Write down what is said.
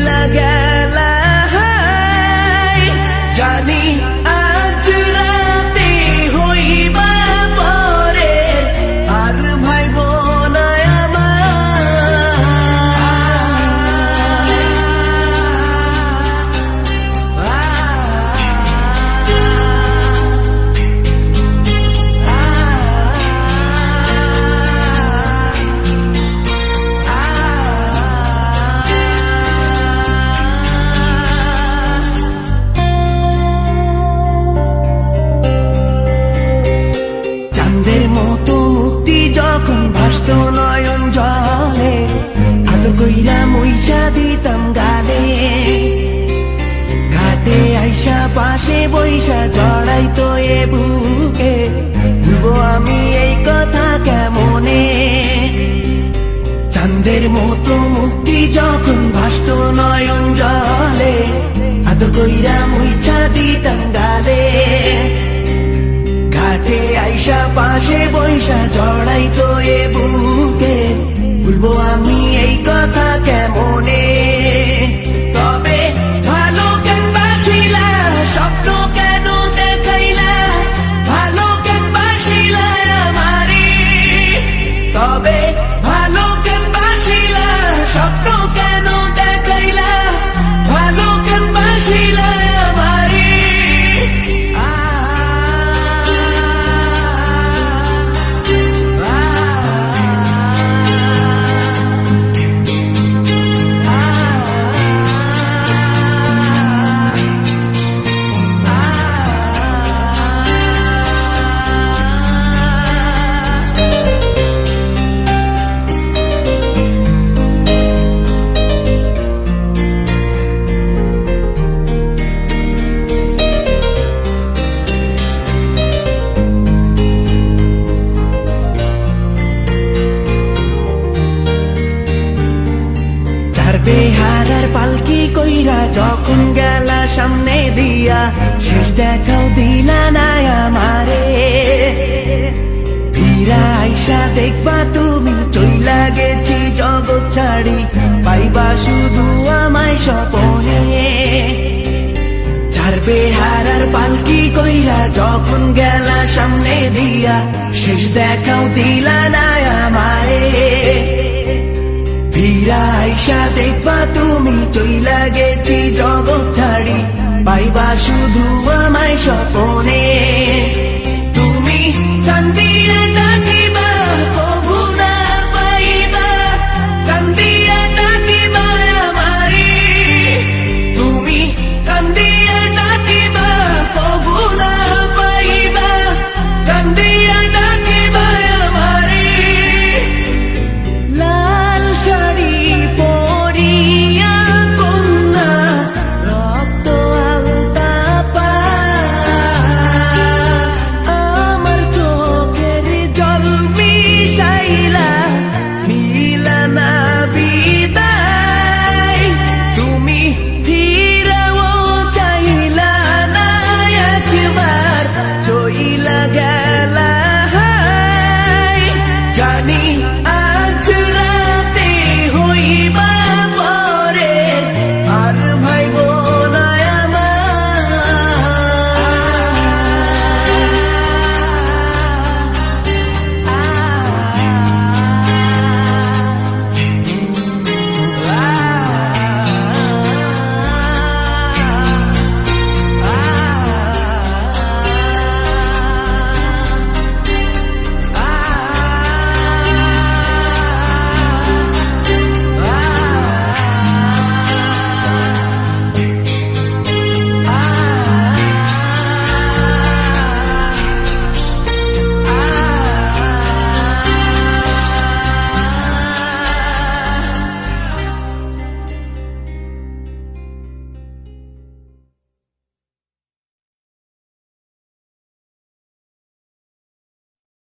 চইলা গেলা জানি আজ রাতে হইবা পরে আর ভাইব না মতো মুক্তি যখন ভাসত নয়ন জলে আদর কইরা মইসা দিতাম গালে ঘাটে আইসা পাশে বইসা জড়াইতো এ বুকে ভুলবো আমি এই কথা কেমনে চাঁদের মতো মুক্তি যখন ভাসত নয়ন জলে আদর কইরা মইসা দিতাম গালে ঘাটে আইসা পাশে বইসা জড়াইতো এ বুকে ভুলবো আমি এই কথা কেমনে তবে ভালো কেন বাসিলা স্বপ্ন কেন দেখাইলা ভালো কেন বাসিলা আমারে তবে ভালো কেন বাসিলা স্বপ্ন কেন দেখাইলা ভালো কেন বাসিলা আমারে বেহারার পালকি কইরা যখন গেলা সামনে দিয়া শেষ দেখাও দিলা না আমারে ফিরা আইসা দেখবা তুমি চইলা গেছি জগৎ ছাড়ি পাইবা শুধু আমায় স্বপনে চার বেহারার পালকি কইরা যখন গেলা সামনে দিয়া শেষ দেখাও দিলা না আমারে ফিরা আইসা দেখবা তুমি চইলা গেছি জগৎ ছাড়ি পাইবা শুধু আমায় স্বপনে